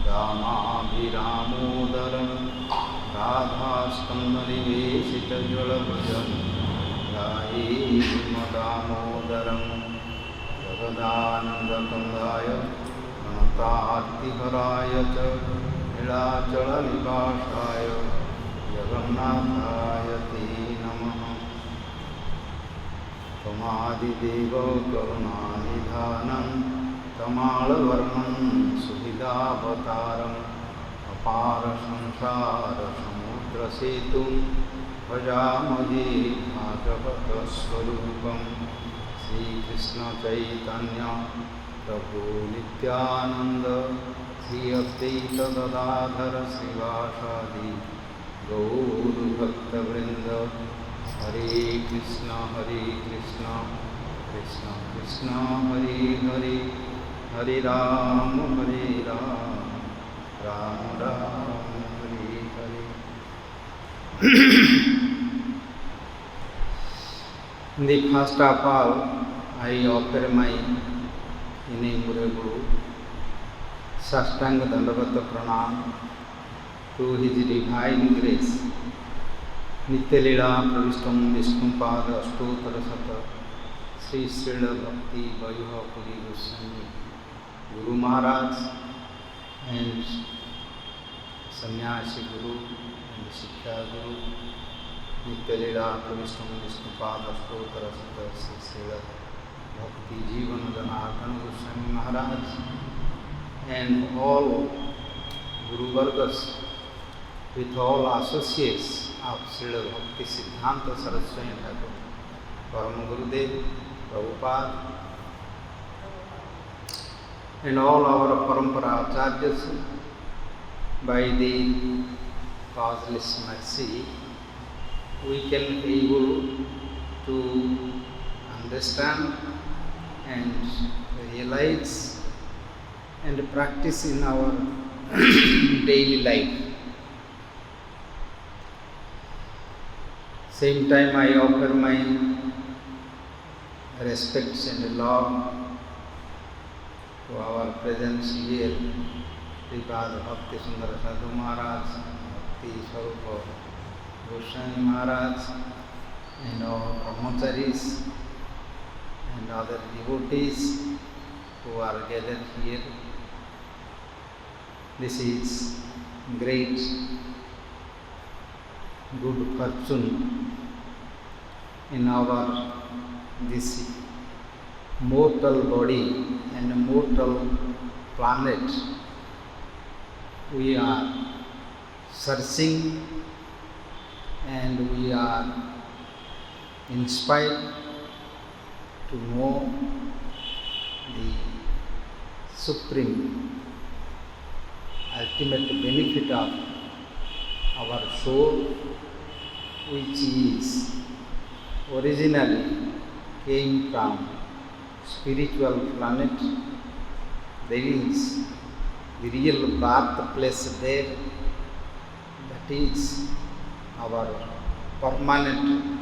दामाभिरामोदरं राधास्कन्धनिवेशितज्वलभुजं ध्यायेमदामोदरं जगदानन्दकन्दाय प्रणतार्तिहराय च नीलाचलनिवासाय जगन्नाथाय ते नमः। त्वमादिदेव करुणानिधानं तमालवर्णं सुहृदावतारम् अपार संसारसमुद्रसेतुं भजामहे भागवतस्वरूपं श्रीकृष्णचैतन्य प्रभु नित्यानन्द श्री अद्वैत गदाधर श्रीवासादि गौरभक्तवृन्द। हरे कृष्ण कृष्ण कृष्ण हरे हरे, हरे Ram Ram Ram Hare Hare. In the first of all, I offer my innumerable Sastanga Dandavata Pranam to His Divine Grace. Nityalila Pravishtam Vishnupada Astotra Sata Sri Srila Bhakti Vayuha Puri Goswami Guru Maharaj and Sannyasi Guru and Siksha Guru. Nityalila Pravishtam Vishnupada Astotra Sata Sri Srila Bhakti Jivan Janardhan Goswami Maharaj and all Guru Vargas with all associates of Srila Bhakti Siddhanta Saraswati Thakur, Param Gurudev, Prabhupada, and all our Parampara Acharyas. By the causeless mercy, we can be able to understand and realize and practice in our daily life. Same time I offer my respects and love to our presence here, Sripad Bhakti Sundara Sadhu Maharaj, Bhakti Swarupa Goswami Maharaj, and all brahmacharis and other devotees who are gathered here. This is great good fortune in our this mortal body and mortal planet. We are searching and we are inspired to know the supreme ultimate benefit of our soul, which is originally came from spiritual planet. There is the real birthplace there, that is our permanent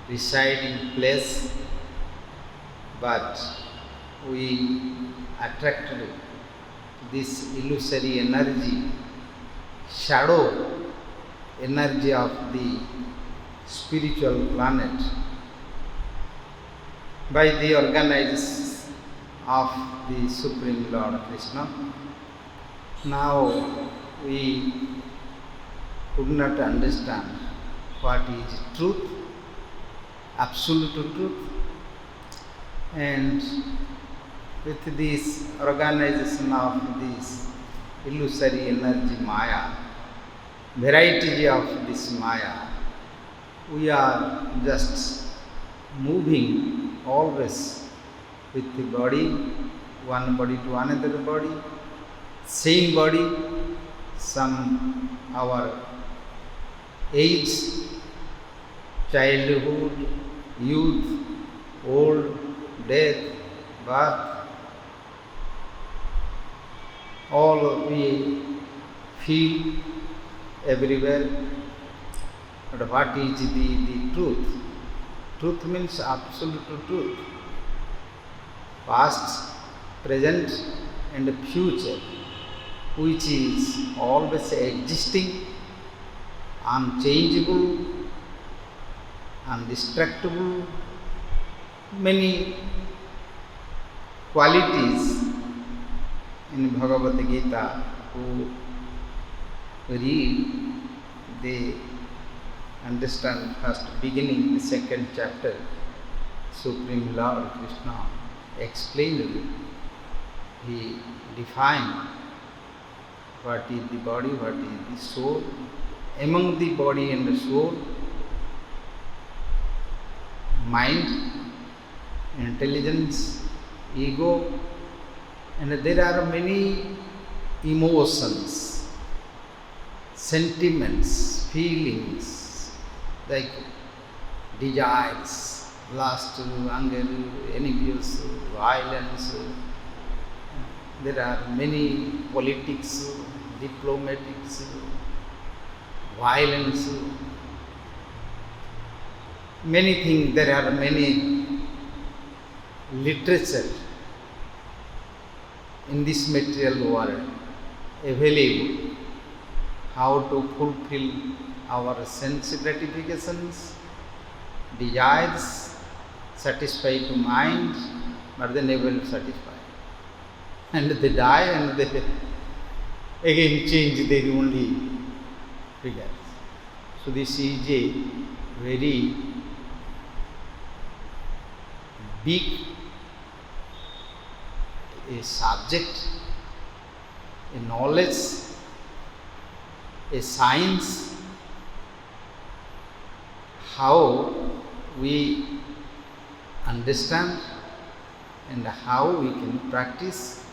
residing place, but we attracted this illusory energy, shadow energy of the spiritual planet by the organizers of the Supreme Lord Krishna. Now we could not understand what is truth, absolute truth, and with this organization of this illusory energy Maya, variety of this Maya, we are just moving always with the body, one body to another body, same body, some our age, childhood, youth, old, death, birth, all we feel everywhere. But what is the truth? Truth means absolute truth. Past, present and future. which is always existing, unchangeable, indestructible, many qualities in Bhagavad Gita. Who read, they understand first beginning, the second chapter. Supreme Lord Krishna explained, he defined what is the body, what is the soul. Among the body and the soul, mind, intelligence, ego, and there are many emotions, sentiments, feelings like desires, lust, anger, envious, violence. There are many politics, diplomatics, violence, many things. There are many literature in this material world available, how to fulfill our sense gratifications, desires, satisfy to mind, but they never satisfy. And they die and they again change their only figures. So this is a very big a subject, a knowledge, a science, how we understand and how we can practice.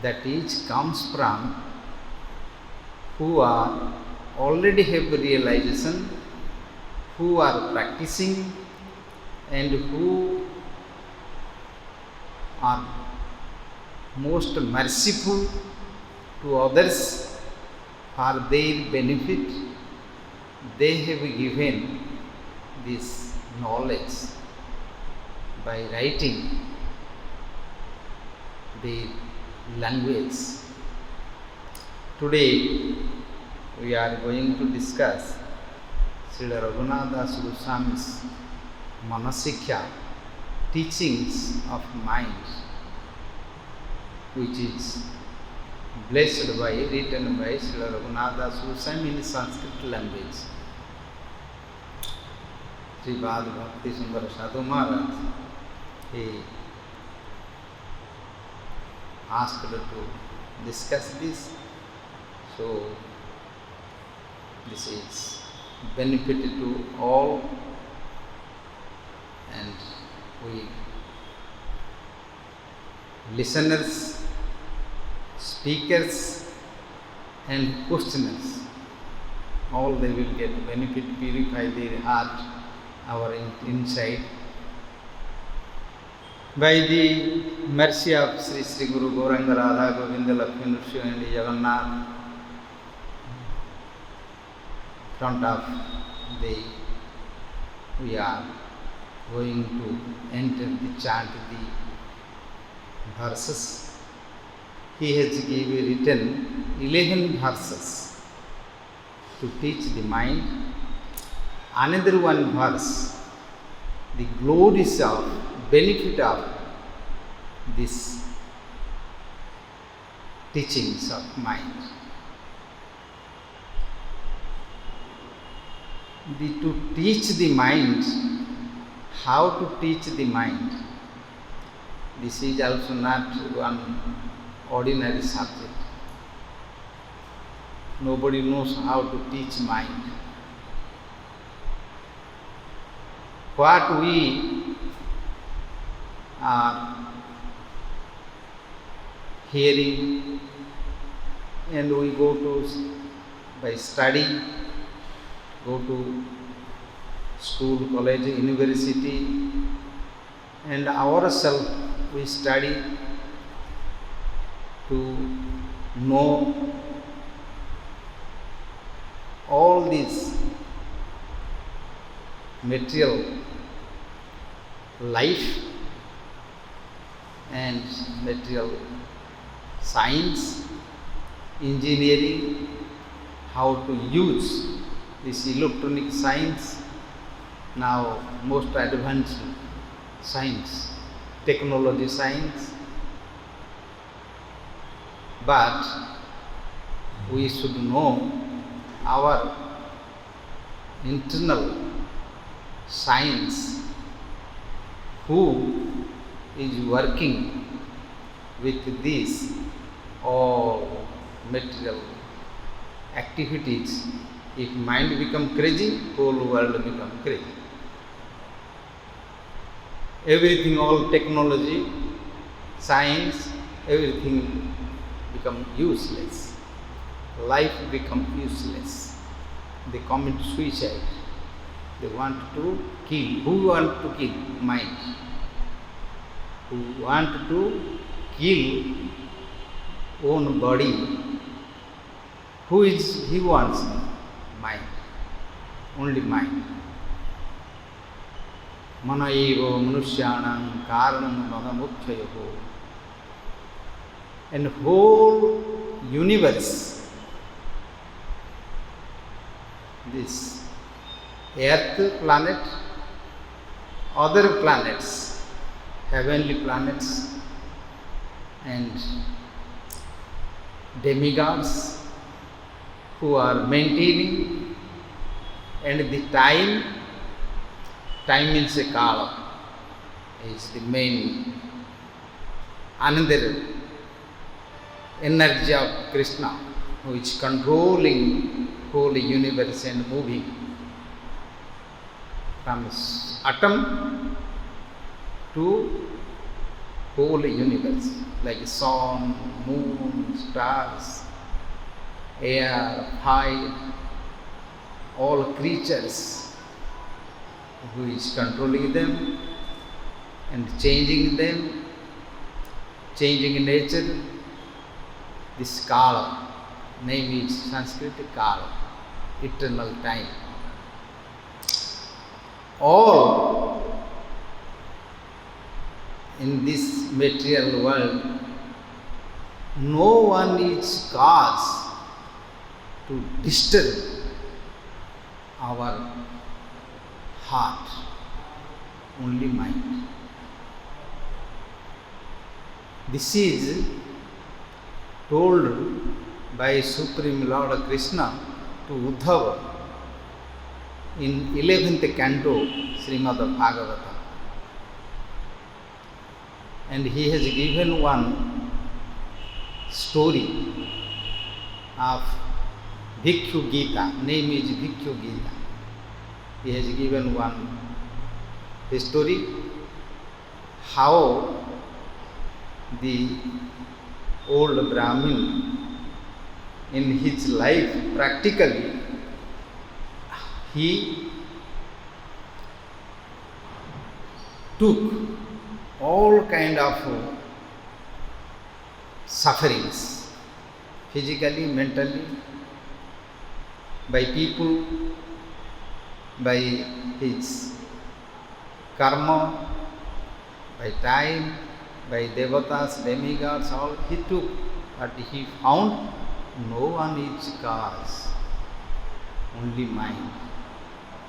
That each comes from who are already have realization, who are practicing, and who are most merciful to others for their benefit. They have given this knowledge by writing their language. Today we are going to discuss Srila Raghunath Das Gosvami's Manah-siksha, teachings of mind, which is blessed by, written by Srila Raghunath Das Gosvami in Sanskrit language. Sripad Bhakti Sundara Sadhu Maharaj, he asked to discuss this. So this is benefit to all, and we listeners, speakers and questioners, all they will get benefit, purify their heart, our inside. By the mercy of Sri Sri Guru Gauranga Radha Govinda Lakshmi Nrsimha and Jagannath, front of we are going to enter the chant the verses. He has written 11 verses to teach the mind. Another one verse, the glories of benefit of this teachings of mind. To teach the mind, how to teach the mind. This is also not one ordinary subject. Nobody knows how to teach mind. What we are hearing, and we go to by study, go to school, college, university, and ourselves we study to know all these material life and material science, engineering, how to use this electronic science, now most advanced science, technology science. But we should know our internal science, who is working with these all material activities. If mind become crazy, whole world become crazy. Everything, all technology, science, everything become useless. Life become useless. They commit suicide. They want to kill. Who want to kill? Mind. Who want to kill own body? He wants? Mind. Only mind. Manaiva manushyanam karanam bhagamukhyayo. And whole universe, this earth planet, other planets, heavenly planets, and demigods who are maintaining, and the time means a kala, is the main another energy of Krishna, who is controlling whole universe and moving from atom to whole universe, like sun, moon, stars, air, fire, all creatures, who is controlling them and changing them, changing nature. This Kala, name is Sanskrit Kala, eternal time. All in this material world, no one is cause to disturb our heart, only mind. This is told by Supreme Lord Krishna to Uddhava in 11th canto Srimad Bhagavata. And he has given one story of Bhikkhu Gita, name is Bhikkhu Gita. He has given one story how the old Brahmin in his life practically he took all kind of sufferings, physically, mentally, by people, by his karma, by time, by devatas, demigods, all he took, but he found no one is cause, only mind.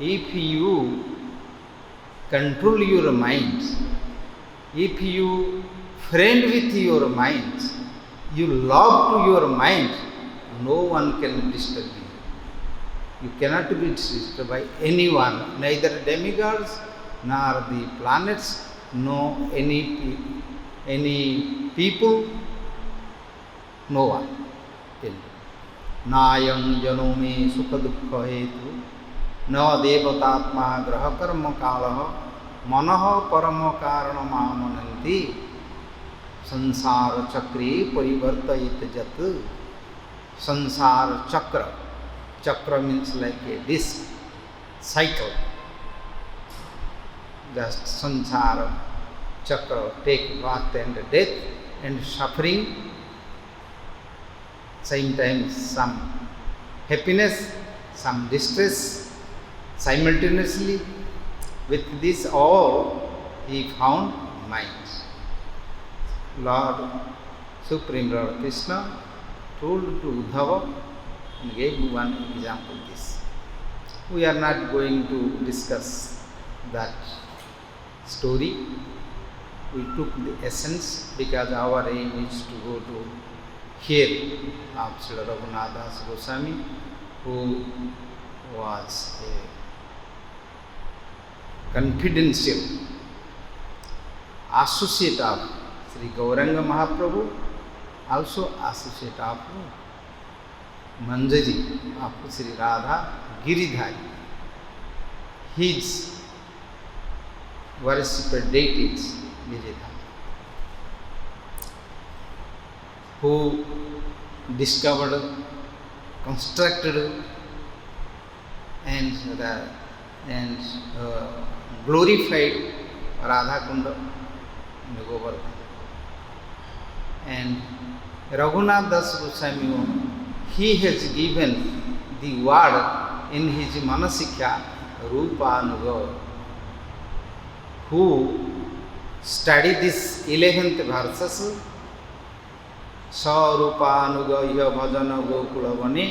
If you control your mind, if you friend with your mind, you love to your mind, no one can disturb you. You cannot be disturbed by anyone, neither demigods, nor the planets, nor any people, no one. Nayam janome sukha dukkha hetu na devatatma graha karma kalaha manaha parama karanam amananti sansara chakri parivartayit jat. Sansara chakra, chakra means like a disc, cycle, just sansara chakra, take birth and death and suffering, same time some happiness, some distress, simultaneously. With this all he found mind. Lord Supreme Lord Krishna told to Uddhava and gave one example this. We are not going to discuss that story. We took the essence because our aim is to go to hear of Srila Raghunath Das Gosvami, who was a confidential associate of Sri Gauranga Mahaprabhu, also associate of Manjari of Sri Radha Giridhari. His worshipped deities, Giridhari, who discovered, constructed and glorified Radha Kunda in Govardhan. And Raghunath Das Gosvami, he has given the word in his Manah-siksha, Rupanuga, who study this 11th verses, Sarupanuga iha bhajana gokula vane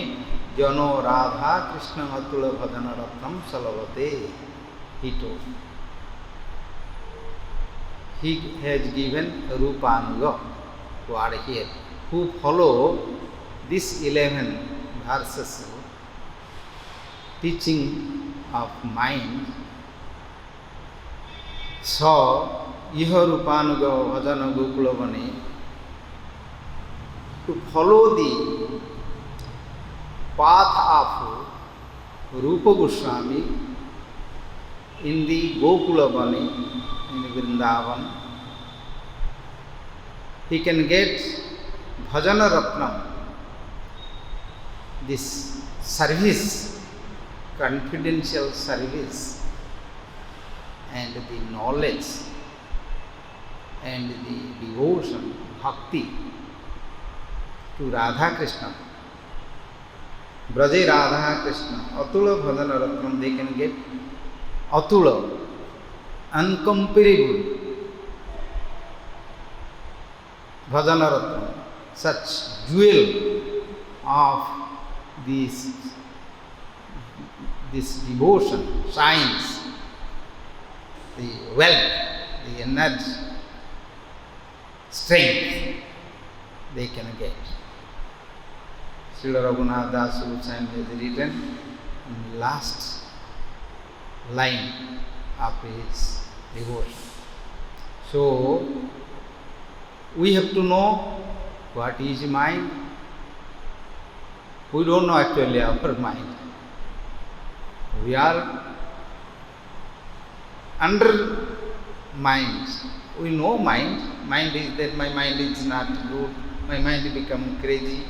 jano radha krishna atula bhajana ratnam salavate, he told. He has given Rupanuga word here, who follow this 11 verses teaching of mind. So, iha Rupanuga bhajana gokula vane, to follow the path of Rupa Goswami in the Gokula Vani, in Vrindavan, he can get Bhajana Ratnam, this service, confidential service, and the knowledge and the devotion, bhakti to Radha Krishna, Braje Radha Krishna, Atula Bhajana Ratnam, they can get Atula, uncomparable Bhajana Ratnam, such jewel of this devotion, science, the wealth, the energy, strength, they can get. Srila Raghunath Das Gosvami has written in the last line of his devotion. So, we have to know what is mind. We don't know actually our mind. We are under mind. We know mind. Mind is that my mind is not good. My mind become crazy.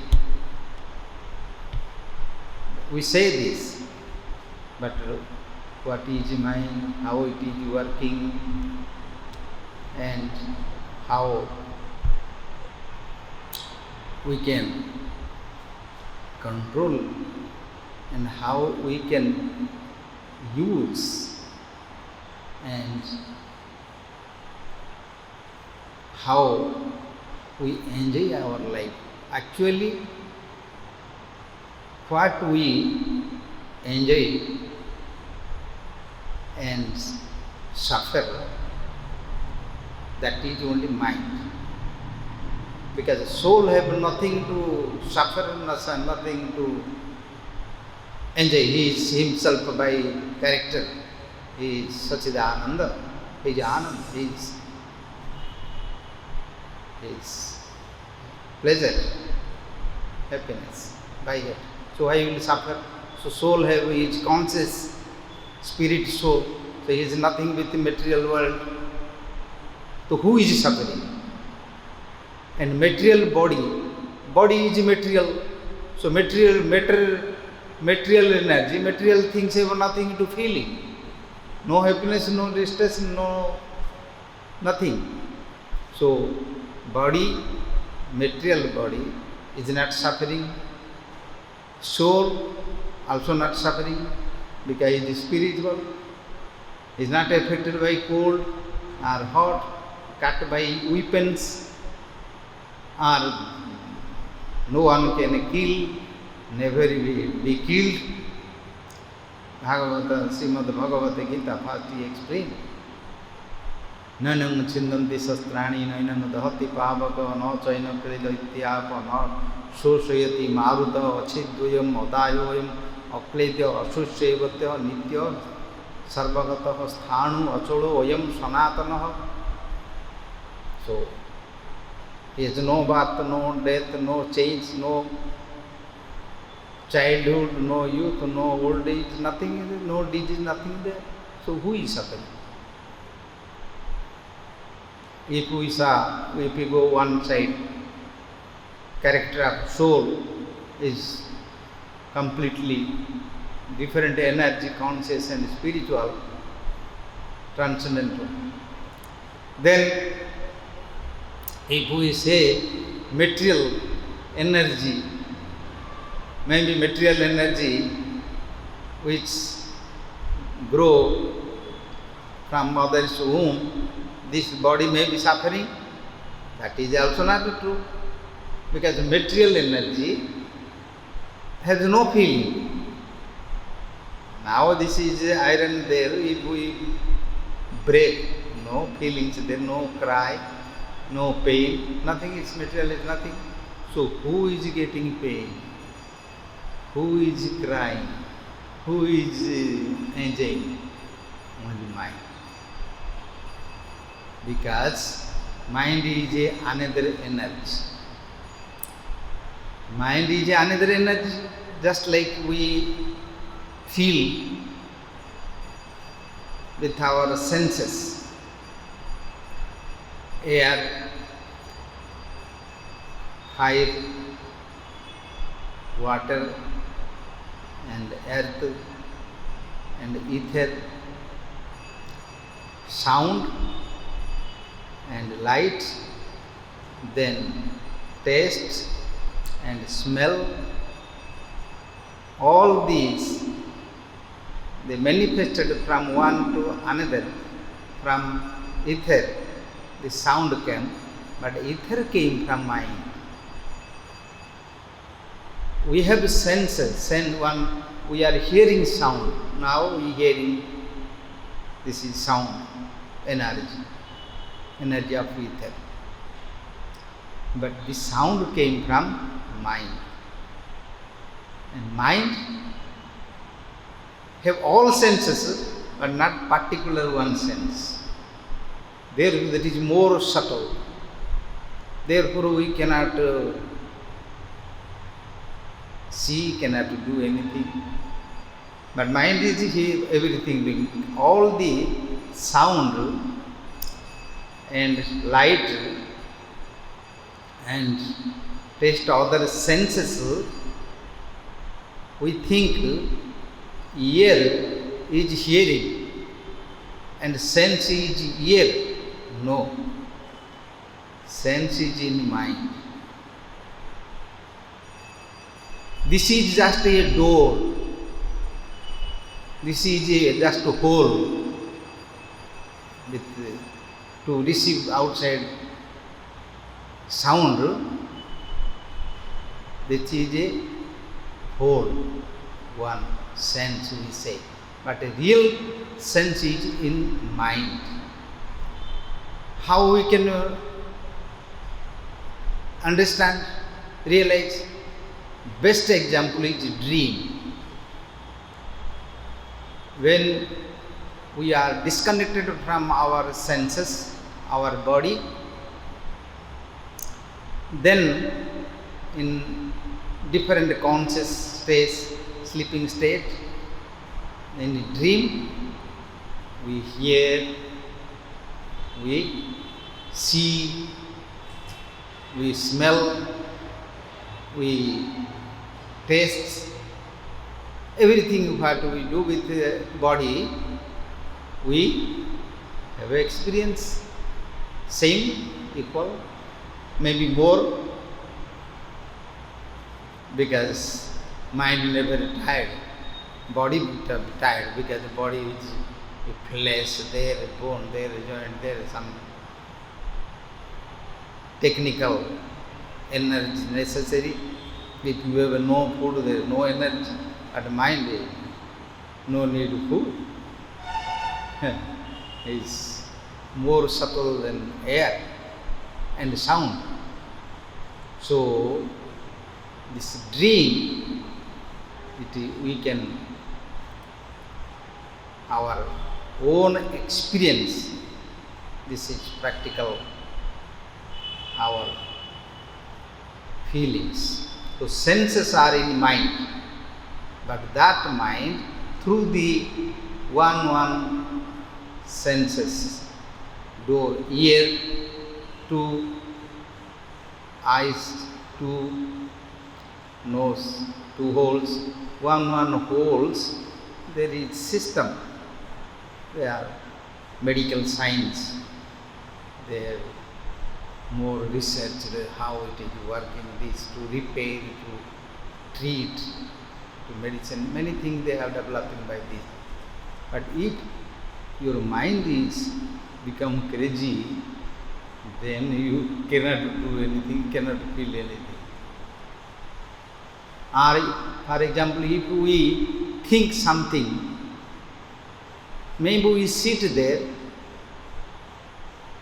We say this, but what is mind, how it is working, and how we can control and how we can use and how we enjoy our life. Actually, what we enjoy and suffer, that is only mind. Because soul have nothing to suffer, nothing to enjoy. He is himself by character. He is Sachidananda. He is Anand. He is pleasure, happiness by it. So why will suffer? So soul have his conscious spirit soul. So he is nothing with the material world. So who is suffering? And material body is material. So material energy, material things have nothing to feeling. No happiness, no distress, no nothing. So body, material body is not suffering. Soul also not suffering because it is spiritual. Is not affected by cold or hot, cut by weapons. or no one can kill, never be killed. Bhagavata, Srimad Bhagavata Gita, first he explained. Nanang chindanti sastrani nainang dahati pavaka no chaina krila ityapa no soshayati maruta achidvayam adayoyam akledya asushayvatya nitya sarvagata sthanu acholo ayam sanatana. So, there is no birth, no death, no change, no childhood, no youth, no old age, nothing, no disease, nothing there. So who is suffering? If we go one side, character of soul is completely different energy, conscious and spiritual, transcendental. Then if we say material energy, maybe material energy which grow from mother's womb, this body may be suffering. That is also not true, because material energy has no feeling. Now this is iron there, if we break, no feelings there, no cry, no pain, nothing is material, is nothing. So who is getting pain? Who is crying? Who is enjoying? Only mind. Because mind is another energy. Mind is another energy, just like we feel with our senses. Air, fire, water and earth and ether, sound and light, then taste and smell. All these, they manifested from one to another. From ether, the sound came, but ether came from mind. We have senses, we are hearing sound. Now we hearing, this is sound, energy of ether. But the sound came from mind. And mind have all senses, but not particular one sense. There that is more subtle. Therefore we cannot see, cannot do anything. But mind is everything doing. All the sound and light and taste other senses, we think ear is hearing and sense is ear. No. Sense is in mind. This is just a door. This is just a hole to receive outside sound. This is a hole, one sense we say. But a real sense is in mind. How we can understand, realize? Best example is dream. When we are disconnected from our senses, our body, then in different conscious states, sleeping state, in dream, we hear, we see, we smell, we taste, everything what we do with the body, we have experience, same, equal, maybe more, because mind never tired, body will be tired, because the body is flesh, there, bone, there, joint, there, some technical energy necessary. If you have no food, there is no energy. But mind, no need food. Is more subtle than air and sound. So this dream, we can, our own experience, this is practical, our feelings. So senses are in mind, but that mind through the one senses, door, ear, to eyes, to nose, two holes, one holes, there is system. They are medical science. They have more researched how it is working, this to repair, to treat, to medicine, many things they have developing by this. But if your mind is become crazy, then you cannot do anything, cannot feel anything. Or, for example, if we think something, maybe we sit there,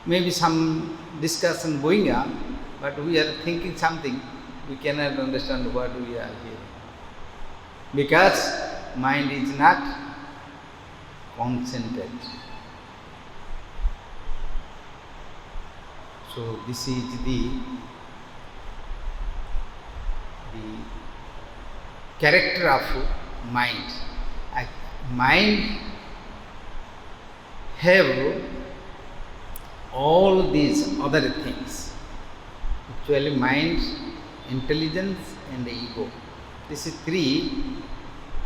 maybe some discussion going on, but we are thinking something, we cannot understand what we are hearing. Because mind is not concentrated. So this is the character of mind. Mind have all these other things. Actually mind, intelligence and ego. This is three,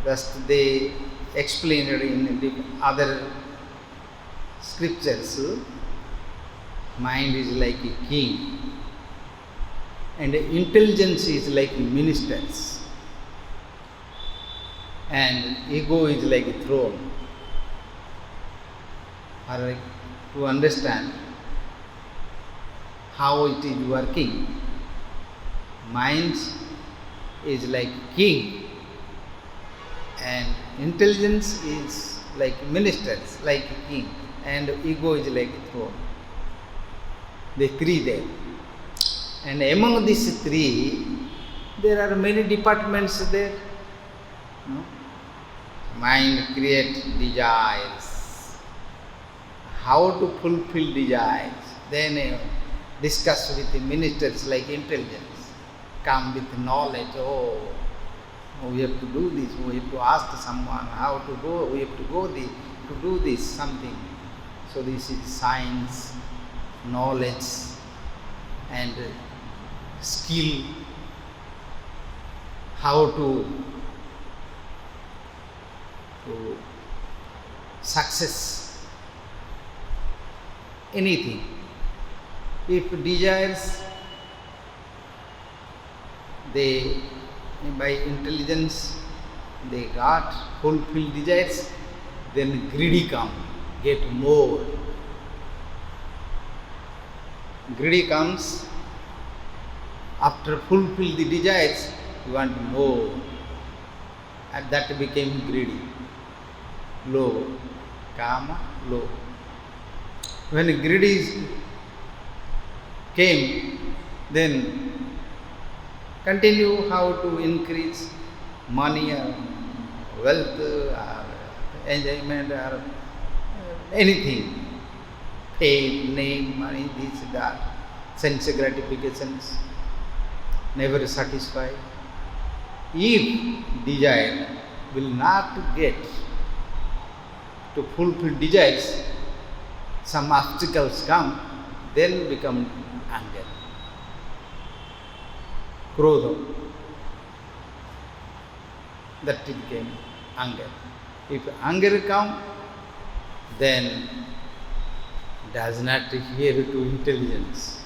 just they explained in the other scriptures. Mind is like a king and intelligence is like ministers and ego is like a throne. Or to understand how it is working, mind is like king and intelligence is like ministers, like a king, and ego is like a throne. The three there. And among these three, there are many departments there. No? Mind creates desires. How to fulfill desires? Then discuss with the ministers like intelligence. Come with knowledge. Oh, we have to do this. We have to ask someone how to go. We have to go to do this something. So this is science, knowledge and skill, how to success anything. If desires, they by intelligence they got fulfilled desires, then greedy come, get more. Greedy comes after fulfill the desires, you want more, and that became greedy. Low, kama, low. When greedy came, then continue how to increase money or wealth or enjoyment or anything. Fame, name, money, this, that, sense gratifications, never satisfied. If desire will not get to fulfill desires, some obstacles come, then become anger. Krodha. That became anger. If anger comes, then does not adhere to intelligence.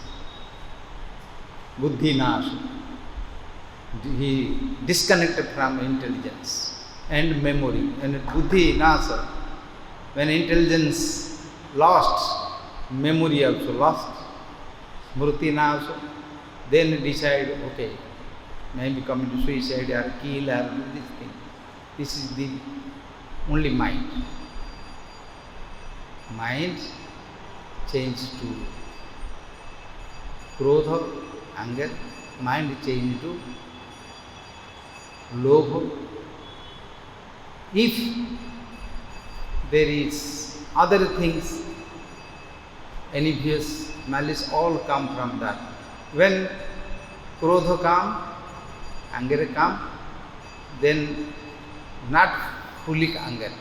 Buddhi nasa. He disconnected from intelligence and memory. And buddhi nasa. When intelligence lost, memory also lost. Smriti nasa. then decide, okay, maybe commit suicide or kill or do this thing. This is the only mind. Mind change to krodha, anger. Mind change to lobha. If there is other things, envious, malice, all come from that. When krodha come, anger come, then not fully anger.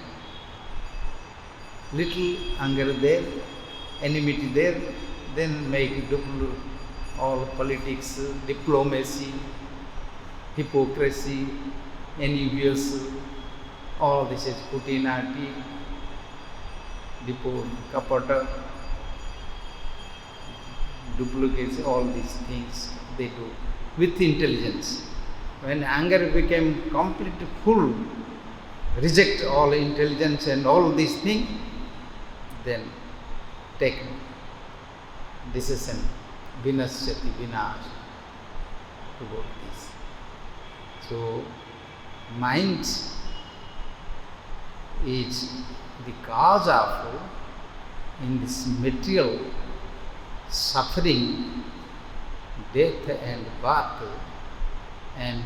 Little anger there, enmity there, then make all politics, diplomacy, hypocrisy, envious, all this is putinati, kapata, duplicacy, all these things they do with intelligence. When anger became completely full, reject all intelligence and all these things, then take decision, vinasyati, vinash, about this. So, mind is the cause of in this material suffering, death and birth, and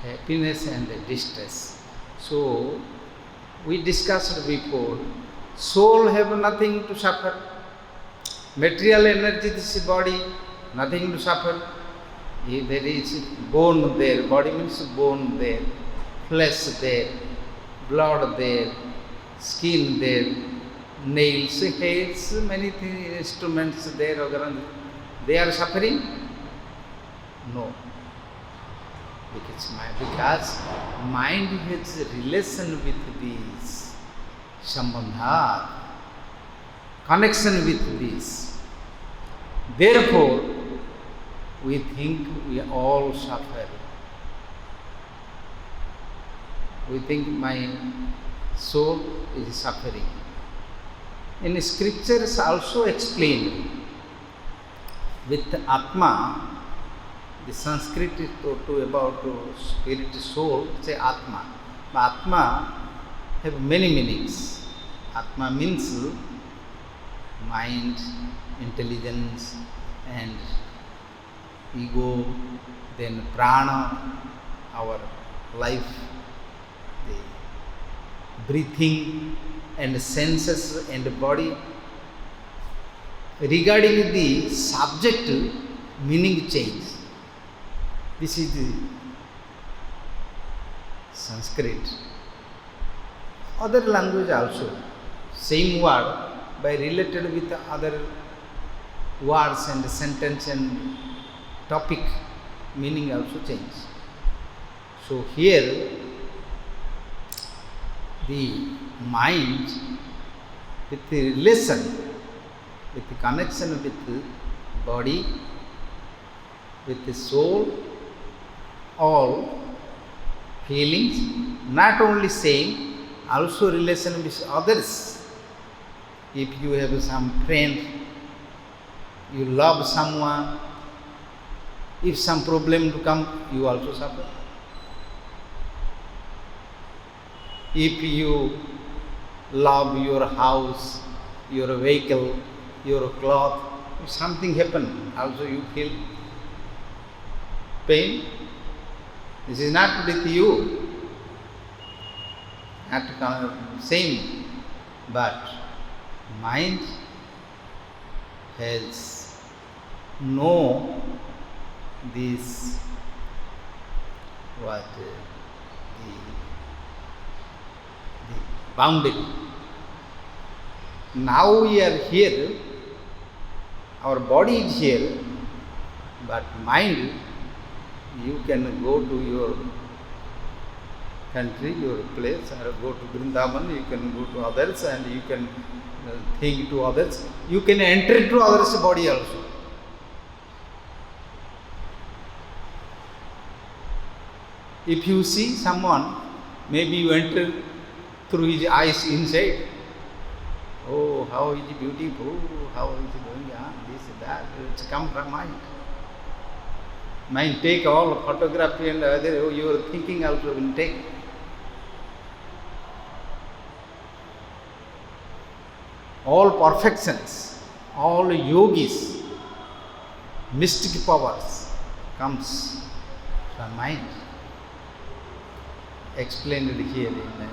happiness and distress. So, we discussed before, soul have nothing to suffer. Material energy, this body, nothing to suffer. There is bone there, body means bone there, flesh there, blood there, skin there, nails, hairs, many instruments there. They are suffering? No. Because mind has a relation with these sambandha, connection with this. Therefore, we think we all suffer. We think my soul is suffering. In scriptures also explained with Atma, the Sanskrit is to about spirit, soul, say Atma. But Atma have many meanings. Atma means mind, intelligence and ego, then prana, our life, the breathing and senses and body. Regarding the subject, meaning change. This is the Sanskrit. Other language also, same word, by related with other words and sentence and topic, meaning also change. So here, the mind with the relation, with the connection with the body, with the soul, all feelings, not only same, also relation with others. If you have some friend, you love someone, if some problem to come, you also suffer. If you love your house, your vehicle, your cloth, if something happen, also you feel pain. This is not with you, not same, but mind has no this the boundary. Now we are here, our body is here, but mind, you can go to your country, your place, or go to Vrindavan, you can go to others and you can think to others. You can enter to others' body also. If you see someone, maybe you enter through his eyes inside. Oh, how is he beautiful, how is he doing, this, that, it's come from mind. Mind take all photography and other, your thinking also will take. All perfections, all yogis, mystic powers comes from mind. Explained here in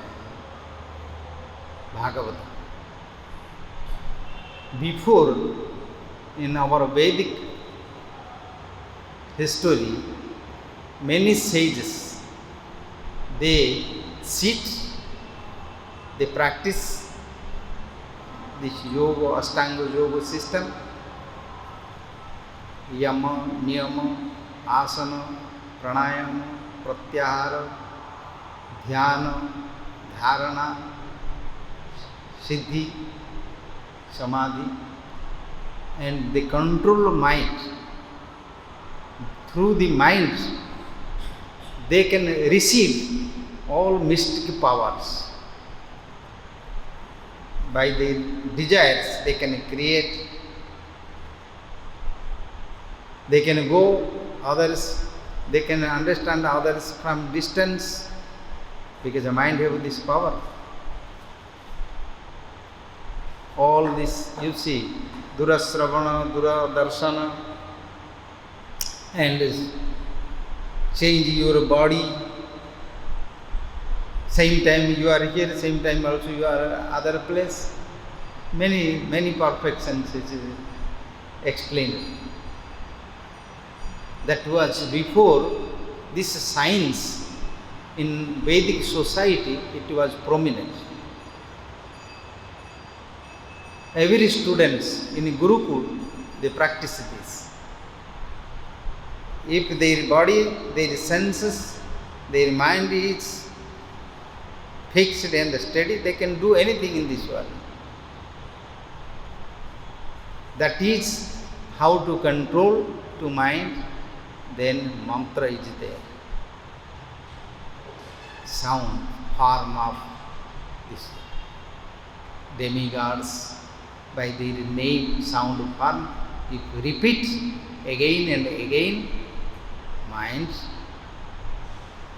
Bhagavata. Before, in our Vedic history, many sages, they sit, they practice this yoga, Ashtanga yoga system, yama, niyama, asana, pranayama, pratyahara, dhyana, dharana, siddhi, samadhi, and they control mind. Through the mind, they can receive all mystic powers. By their desires, they can create, they can go others, they can understand others from distance, because the mind has this power. All this you see, Durasravana, Duradarshana, and change your body. Same time you are here, same time also you are other place. Many perfections is explained. That was before this science in Vedic society, it was prominent. Every students in Gurukul, they practice this. If their body, their senses, their mind is fixed and steady, they can do anything in this world. That is how to control to mind, then mantra is there. Sound, form of this demigods, by their name, sound, form, if repeat again and again, mind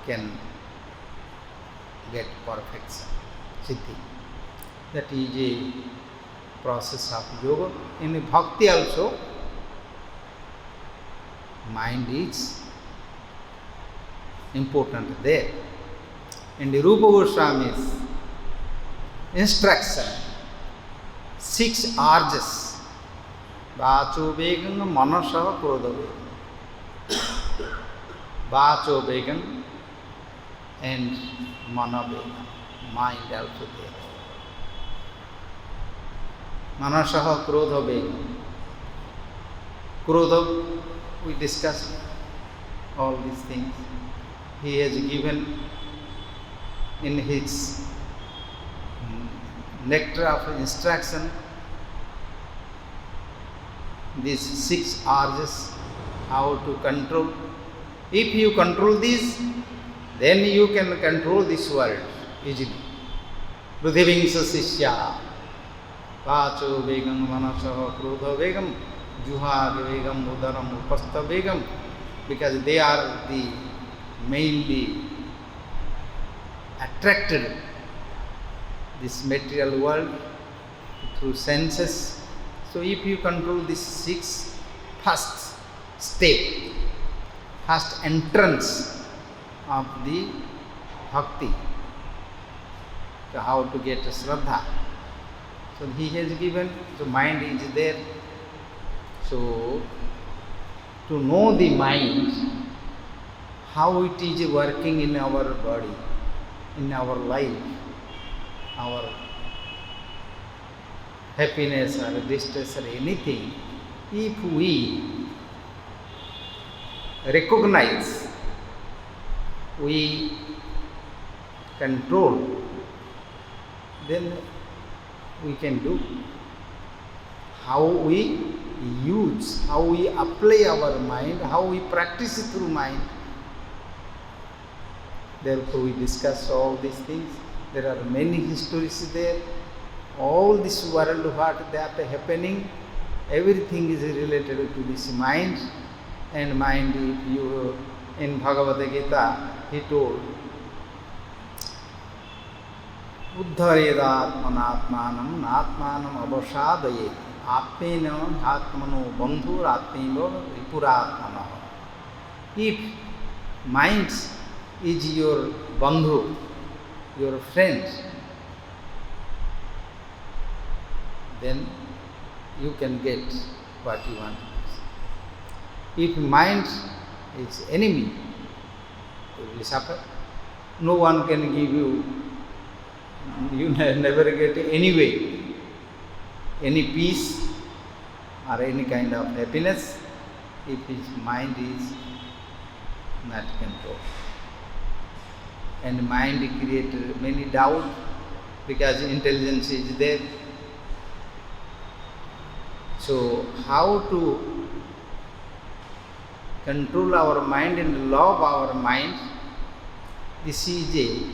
can get perfection, siddhi. That is a process of yoga. In bhakti also, mind is important there. In the Rupa Goswami's instruction, 6 urges, vacho vegam, manasa, krodha vegam. Vacho vegam and mana vegam, mind also there. Manasa, krodha vegam. Krodha, we discussed all these things. He has given in his nectar of instruction these 6 urges, how to control. If you control this, then you can control this world easily. Manah-siksha, vacho vegam, manasa, krodha vegam, juha vegam, udaram, upastha vegam, because they are the mainly attracted this material world through senses. So if you control this 6, first step, first entrance of the bhakti, so how to get Shraddha. So he has given, so mind is there. So to know the mind, how it is working in our body, in our life, our happiness or distress or anything, if we recognize, we control, then we can do. How we use, how we apply our mind, how we practice it through mind. Therefore we discuss all these things. There are many histories there. All this world, what that happening, everything is related to this mind, and mind. If you, in Bhagavata-gita, he told, Uddharedatmanatmanam natmanam avashadayet atmena atmano bandhur atmeno ripuratmana. If mind is your bandhu, your friend, then you can get what you want. If mind is enemy, you will suffer. No one can give you, you never get any peace or any kind of happiness if his mind is not controlled. And mind creates many doubt because intelligence is there. So how to control our mind and love our mind? This is a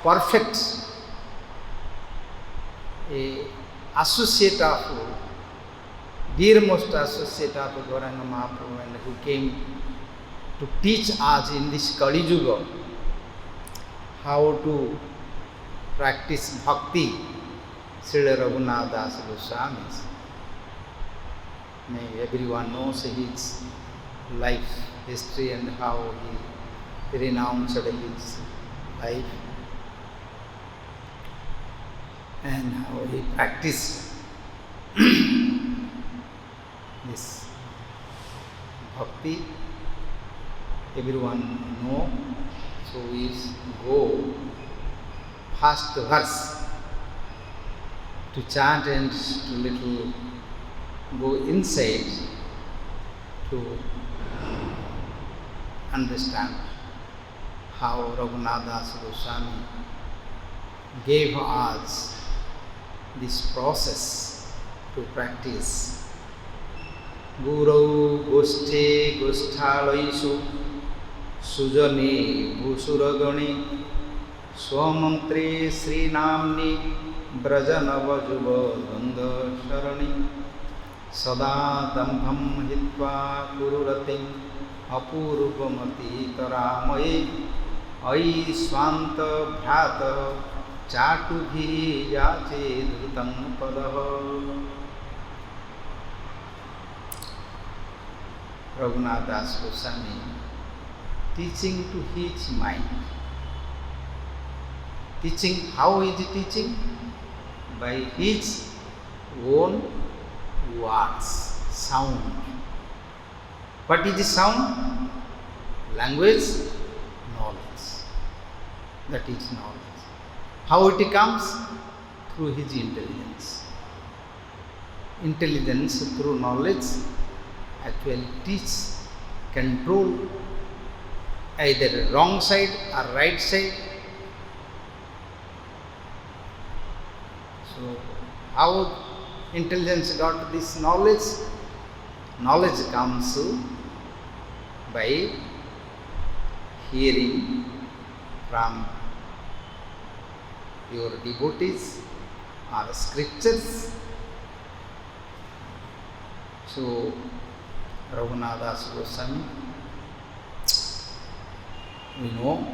perfect associate of, dearmost associate of Gauranga Mahaprabhu, and who came to teach us in this Kali Yuga how to practice bhakti, Srila Raghunath Das Gosvami. May everyone knows his life history and how he renounced his life and how he practiced this bhakti. Everyone know. So we go first verse to chant and to little go inside to understand how Raghunath Das Gosvami gave us this process to practice. Gurau Goshte Gosthalaishu Sujane Bhusuragani Swamantre Sri Namni Brajanavajuva Danda Sharani Sada Dambham Hitva Kururatim Apurupamati Taramaye Ai Swanta Bhyata Chatubhi Yache Dhrutam Padaha. Raghunath Das Gosvami teaching to his mind. Teaching, how is he teaching? By his own words, sound. What is the sound? Language, knowledge. That is knowledge. How it comes? Through his intelligence. Intelligence through knowledge actually teach, control either wrong side or right side. So how intelligence got this knowledge? Knowledge comes by hearing from your devotees or scriptures. So Raghunath Das Gosvami, we know,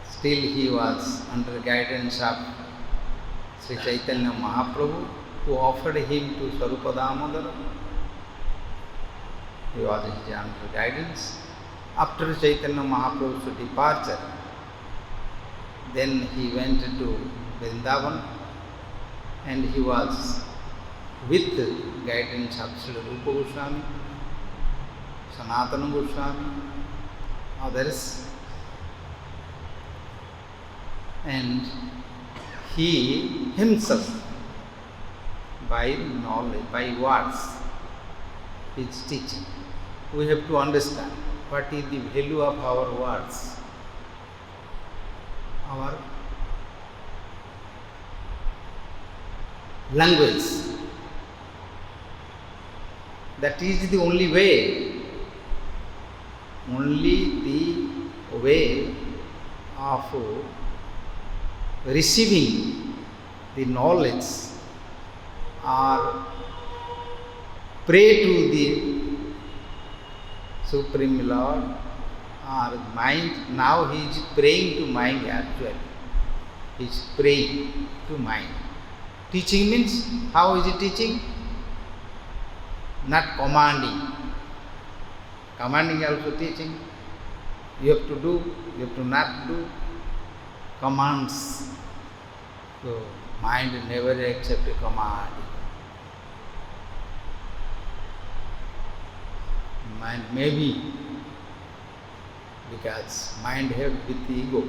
still he was under guidance of Sri Chaitanya Mahaprabhu, who offered him to Swarupa Damodara. He was under guidance. After Chaitanya Mahaprabhu's departure, then he went to Vrindavan and he was with the guidance of Srila Rupa Goswami, Sanatana Goswami, others, and he himself, by knowledge, by words, is teaching. We have to understand what is the value of our words, our language. That is the only way of receiving the knowledge or pray to the Supreme Lord or mind. Now he is praying to mind actually. He is praying to mind. Teaching means, how is he teaching? Not commanding. Commanding also teaching. You have to do, you have to not do. Commands. So mind never accepts a command. Mind maybe, because mind have with the ego.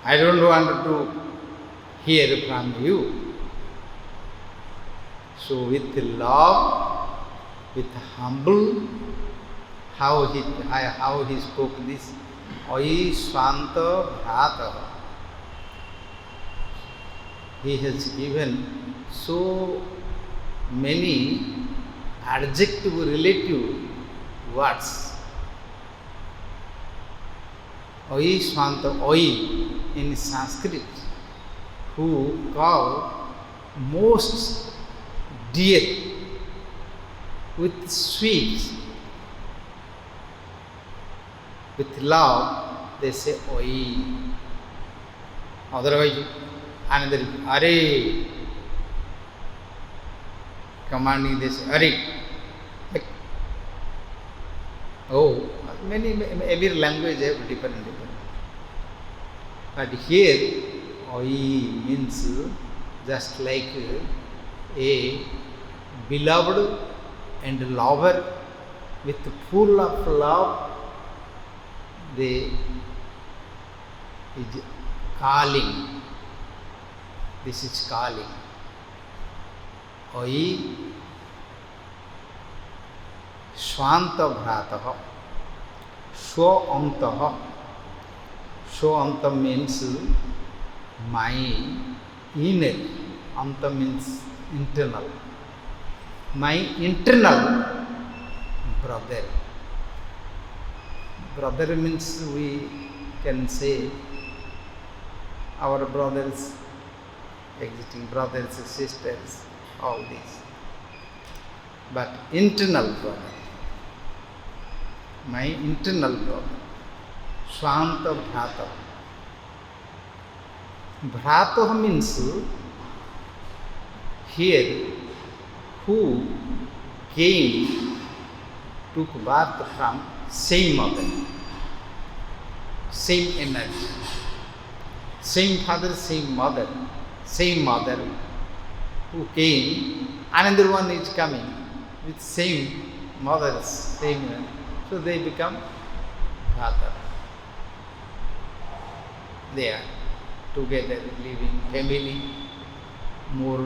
I don't want to hear from you. So with love, with humble, how he spoke this, Oi Swanta Bhrata. He has given so many adjective relative words. Oi Swanta, Oi in Sanskrit, who call most dear with sweet, with love, they say Oi. Otherwise, another Are. Commanding this Are. Oh, every language have different. But here, Oi means just like a beloved and lover with full of love, they is calling. This is calling. Oi Swanta Bhrataha. Swantaha. Swanta means my inner. Anta means internal. My internal brother. Brother means we can say our brothers, existing brothers, sisters, all these. But internal brother. My internal brother. Swanta Bhrata. Bhrata means here who came, took birth from same mother, same energy, same father, same mother who came, another one is coming with same mothers, same, so they become father. They are together living family, more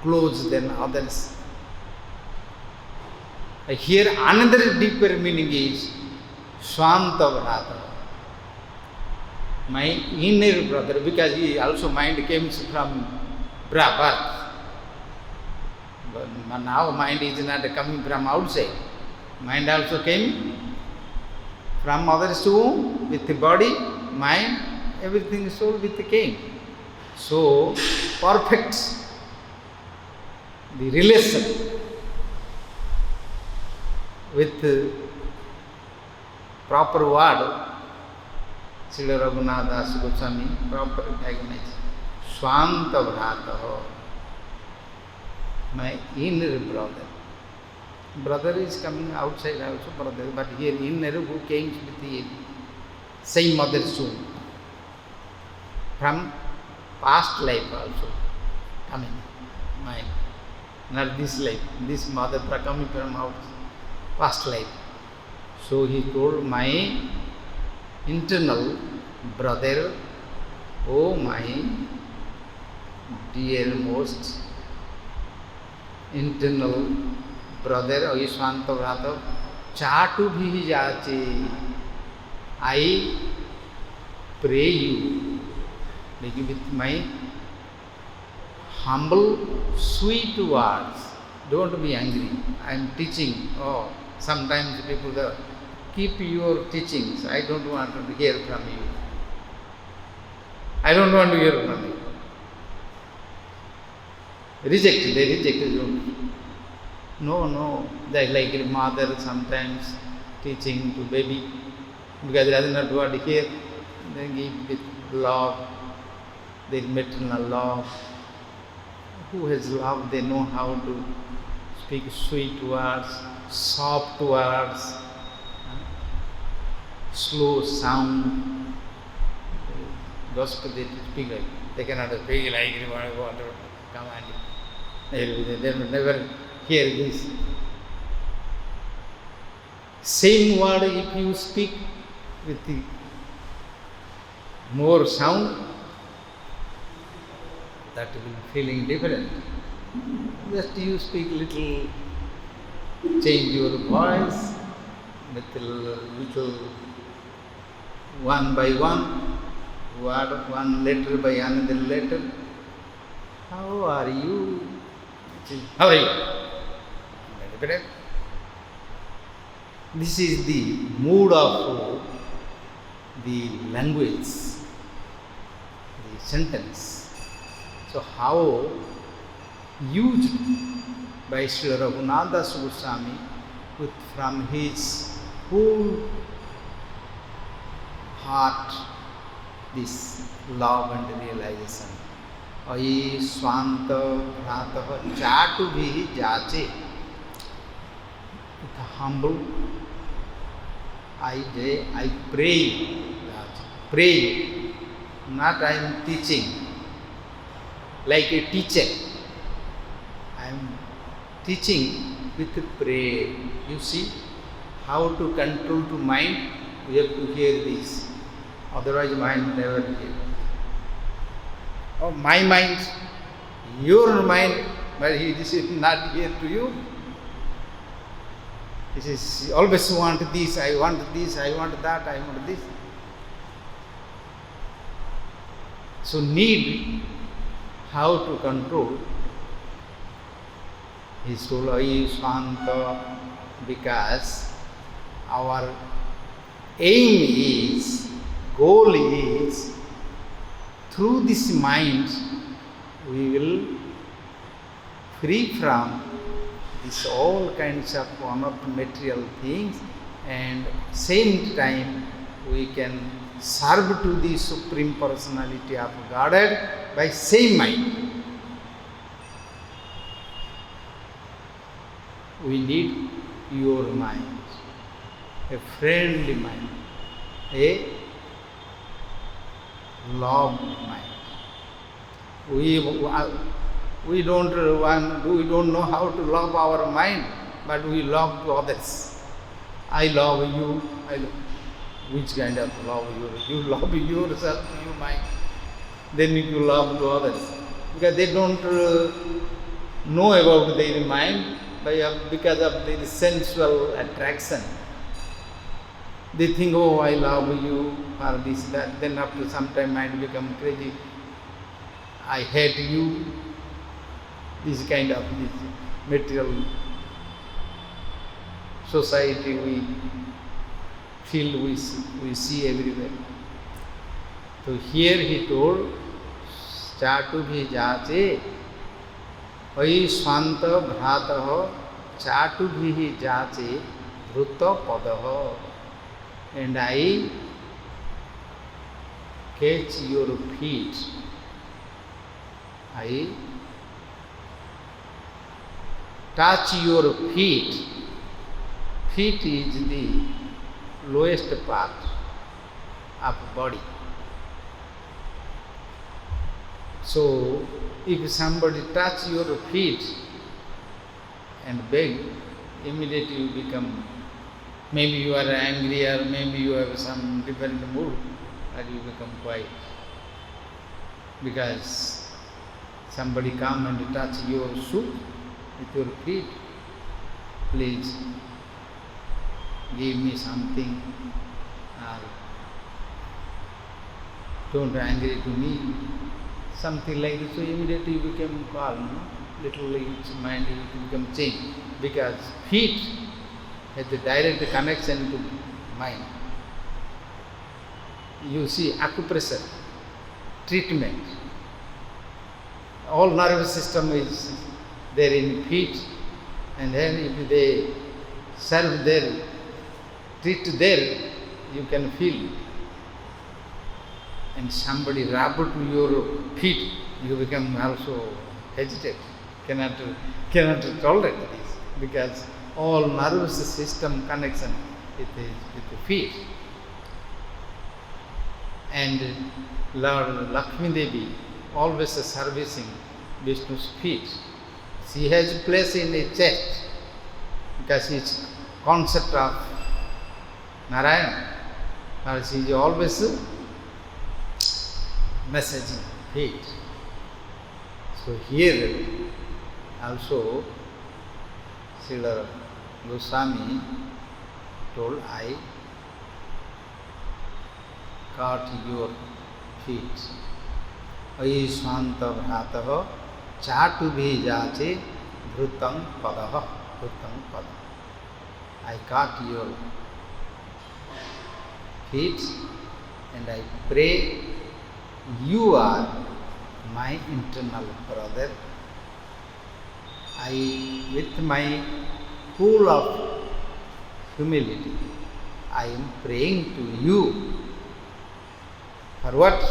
close than others. Here another deeper meaning is Swanta Bhrata. My inner brother, because he also mind comes from birth. But now mind is not coming from outside. Mind also came from mother's womb with the body, mind, everything soul with the came. So perfect the relation with the proper word, Srila Raghunath Das Gosvami, proper diagnosis. Swanta Bhrata, my inner brother. Brother is coming outside also, brother, but here inner who came with the same mother's womb. From past life also coming, mine. Not this life, this mother coming from out past life. So he told my internal brother, oh my dearmost internal brother, O Swanta Bhrata, Chatu bhi jati, I pray you, like with my humble, sweet words. Don't be angry. I am teaching. Oh, sometimes people say, keep your teachings. I don't want to hear from you. I don't want to hear from you. Reject. They reject. No. Like a mother sometimes teaching to baby, because they are not what here. They give with love, their maternal love. Who has love, they know how to speak sweet words, soft words, slow sound. Gospel they speak like, they cannot speak like command. They will never hear this. Same word if you speak with the more sound, that will be feeling different. Just you speak little, change your voice, little one by one, word, one letter by another letter. How are you? How are you? Different. This is the mood of the language, the sentence. So how used by Srila Raghunath Das Gosvami from his whole heart this love and realization. Ahi swanta bhratah chatu bhi jache. With humble, I pray, not I am teaching. Like a teacher, I am teaching with prayer. You see how to control to mind. We have to hear this. Otherwise, mind never hear. Oh, my mind, your mind, but this is not here to you. This is always want this, I want this, I want that, I want this. So need how to control his soul, Swanta, because our aim is, goal is, through this mind we will free from this all kinds of material things, and same time we can serve to the Supreme Personality of Godhead by same mind. We need pure mind, a friendly mind, a love mind. We don't know how to love our mind, but we love to others. I love you. Which kind of love you? You love yourself, you mind. Then you love to others. Because they don't know about their mind because of their sensual attraction. They think, oh, I love you, or this, that. Then after some time mind become crazy. I hate you. This kind of this material society we feel, we see everywhere. So here he told, Chatu bhi jache, Ai swanta bhratah, Chatu bhi jache, Dhruta padaha. And I catch your feet. I touch your feet. Feet is the lowest part of body. So, if somebody touch your feet and beg, immediately you become, maybe you are angry or maybe you have some different mood, and you become quiet. Because somebody come and touch your shoe with your feet, please give me something, or don't be angry to me, something like this. So immediately you become calm, no? Little its mind will become changed, because feet has the direct connection to mind. You see acupressure, treatment, all nervous system is there in feet, And then if they serve there, treat there, you can feel. And somebody rub to your feet, you become also hesitate, cannot tolerate this, because all nervous system connection with the feet. And Lord Lakshmi Devi always servicing Vishnu's feet. She has place in a chest because she is concept of Narayana. But she is always messaging feet. So here also Srila Goswami told, I caught your feet. Ayi swanta bhrataha chatu bhijache dhrutang padaha. I caught your feet and I pray you are my internal brother. With my full of humility, I am praying to you. For what?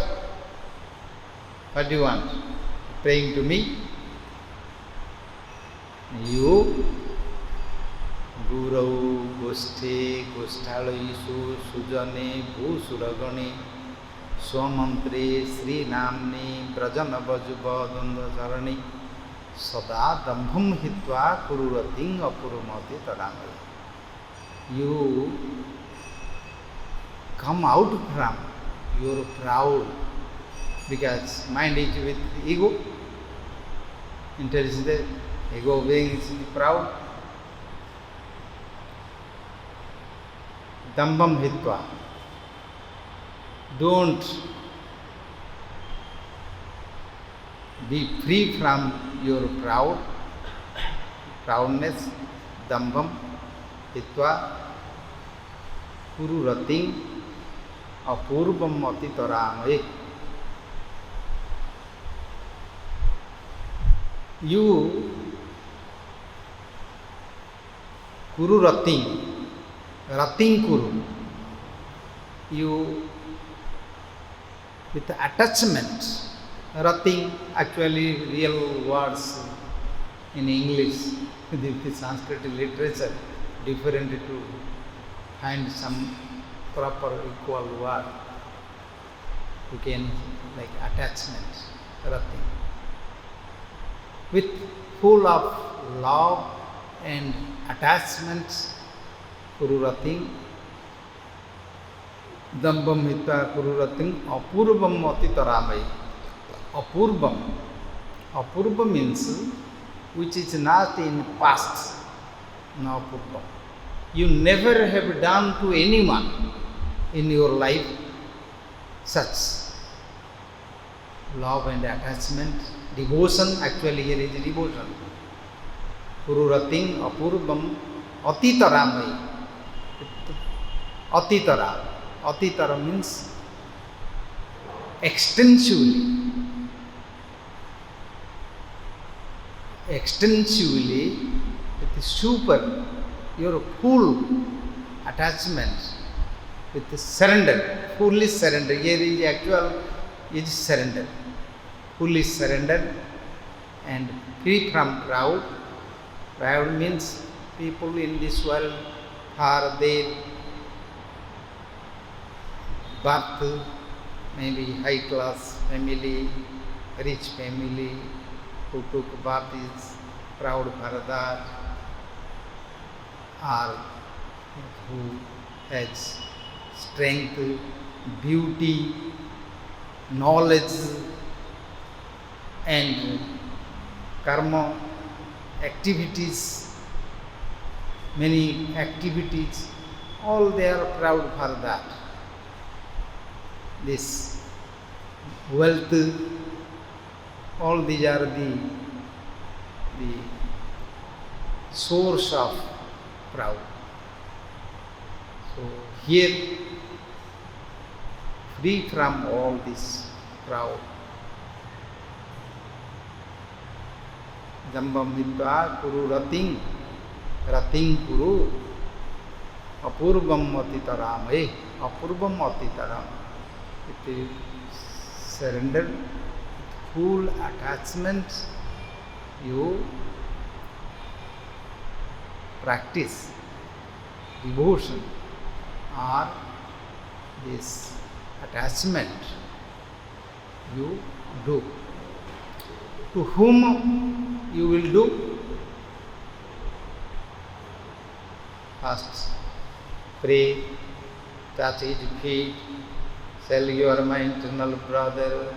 What do you want? Praying to me? You, Gurau, Goste, Gosthalayisu, Sujane, Bhusuragane, Swamantre, Sri Namni, Brajana Vajuba, Danda Sada Dambham Hitva Kururating Apurumati Tadamaya. You come out from your proud, because mind is with ego, interest is there, ego being proud. Dambam Hitva. Don't be free from your proudness, dambam, hitva, kururating, apurvam atitaramaya. You kururating, rating kuru, you with attachment. Rating, actually real words in English, the Sanskrit literature, different to find some proper equal word. You can like attachment, rating. With full of love and attachment, kururating, dambam hita kururating, apurvam atitaramai. Apurva means which is not in past, no apurva. You never have done to anyone in your life such love and attachment, devotion. Actually here is devotion. Kururating apurvam atitaramai. Atitara means extensively, with the super, your full attachment, with the surrender, fully surrender. Here is actual is surrender, fully surrender and free from proud. Proud means people in this world are their birth, maybe high class family, rich family, who took birth is proud Bharadar, or who has strength, beauty, knowledge and karma, activities, many activities, all they are proud for that. This wealth, all these are the source of proud. So here, free from all this proud. Dambam hitva kururating Rating Kuru Apurvam Atitaram. Apurvam Atitaram. It is surrender, full attachment. You practice devotion or this attachment you do. To whom you will do? First, pray, touch his feet, tell you are my internal brother,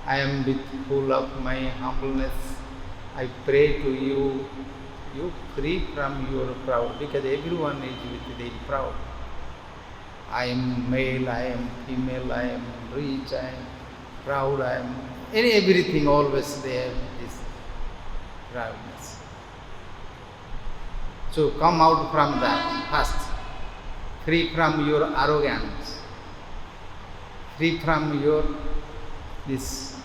I am full of my humbleness, I pray to you, you free from your proud, because everyone is with their proud. I am male, I am female, I am rich, I am proud, I am everything, always they have this proudness. So come out from that first, free from your arrogance, free from your this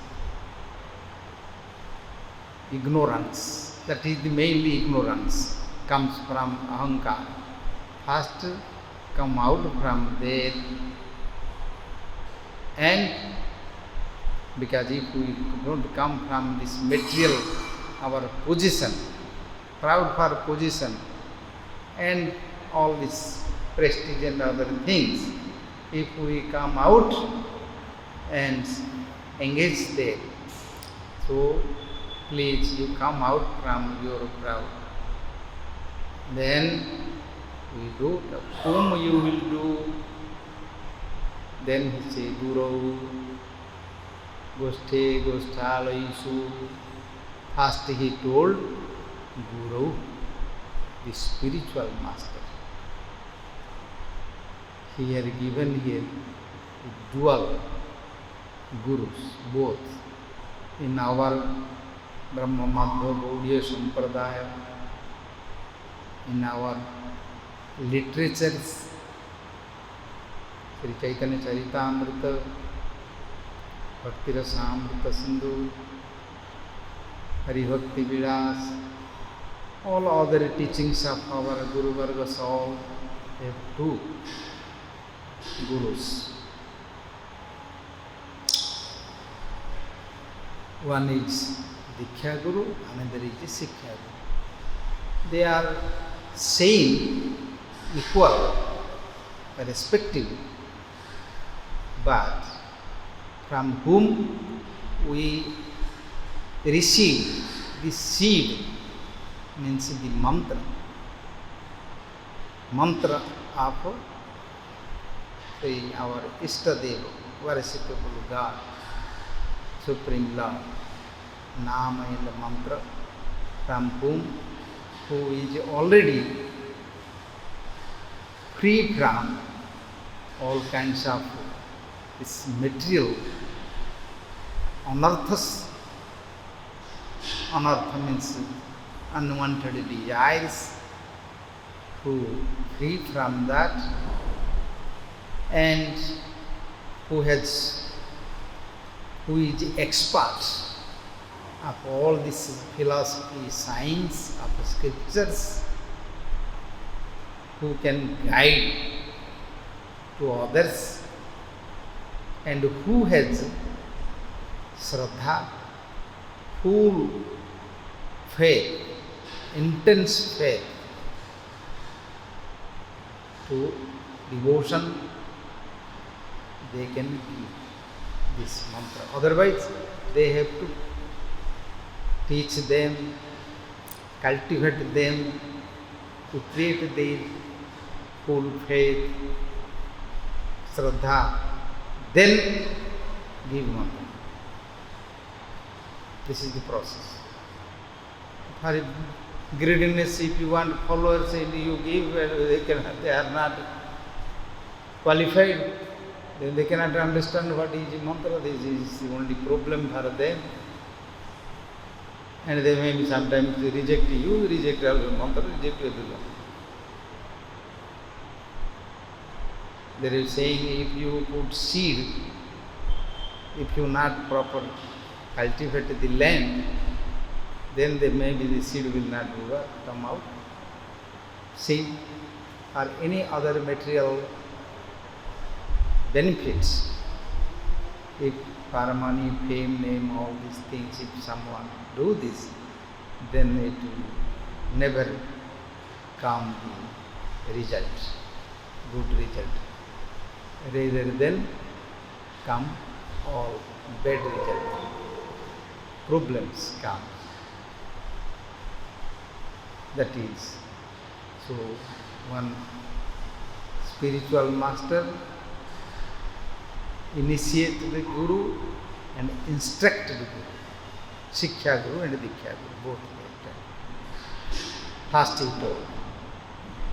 ignorance. That is the mainly ignorance comes from ahankara. First come out from there, and because if we don't come from this material, our position, proud for position and all this prestige and other things, if we come out and engage there, so please you come out from your proud. Then we do, whom you will do, then he say Guru, Goste, Gosthalayisu. First he told Guru, the spiritual master. He had given here dual gurus, both. In our Brahma Madhva Gaudiya Sampradaya, in our literatures, Sri Chaitanya Charitamrita, Bhakti Rasamrita Sindhu, Hari Bhakti Vilas, all other teachings of our Guru Vargas, all have two gurus. One is Diksha Guru, another is the Siksha Guru. They are same, equal, respective, but from whom we receive the seed, means the mantra of our Ishtadeva, worshipable God, Supreme Lord, Nama and mantra, from whom, who is already free from all kinds of this material anarthas. Anartha means unwanted desires, who free from that, and who is expert of all this philosophy, science of scriptures, who can guide to others, and who has Shraddha, full faith, intense faith to devotion, they can give this mantra. Otherwise, they have to teach them, cultivate them, to create their full faith, Shraddha, then give mantra. This is the process. For greediness, if you want followers and you give, they are not qualified, then they cannot understand what is mantra. This is the only problem for them. And they may sometimes reject you, reject also mantra, reject everyone. There is saying, if you put seed, if you not proper cultivate the land, then maybe the seed will not come out. seed or any other material benefits. If for money, fame, name, all these things, if someone do this, then it will never come the result, good result. Rather than come all bad result, problems come. That is, so one spiritual master initiate the guru and instruct the guru, Siksha Guru and Diksha Guru, both later. First he told,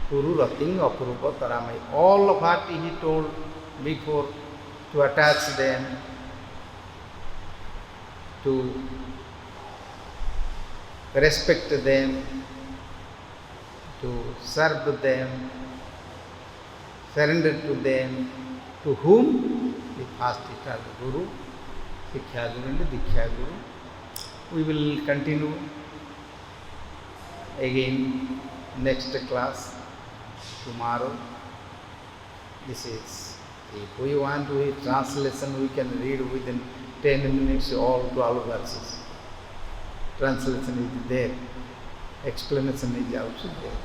Guru Rating Apurupa Taramai, all of what he told before, to attach them, to respect them, to serve them, surrender to them, to whom? The first eternal Guru, Siksha Guru and Diksha Guru. We will continue again next class tomorrow. This is, if we want to read translation, we can read within 10 minutes all 12 verses. Translation is there, explanation is also there.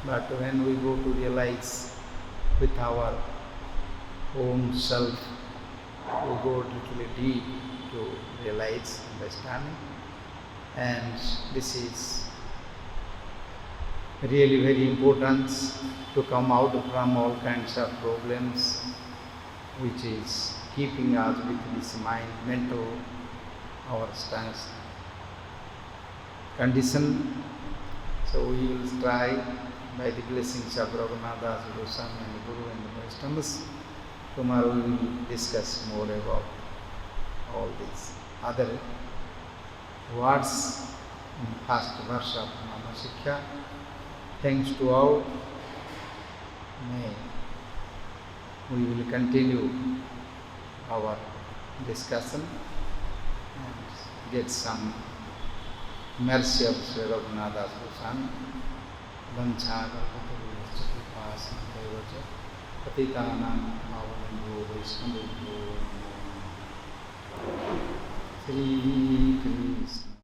But when we go to realize with our own self, we go little deep to realize, understanding, and this is really very important to come out from all kinds of problems which is keeping us with this mind, mental, our stance, condition. So we will try by the blessings of Raghunath Das Gosvami and Guru and the Vaishnavas. Tomorrow we will discuss more about all these other words in first verse of Manah-siksha. Thanks to all. May we will continue our discussion and get some mercy of Srila Raghunath Das Gosvami. Vanchāga Patavīvacchati Patitānam Pāvanebhyo Vaishnavebhyo Namo Namaha. Sri Krishna.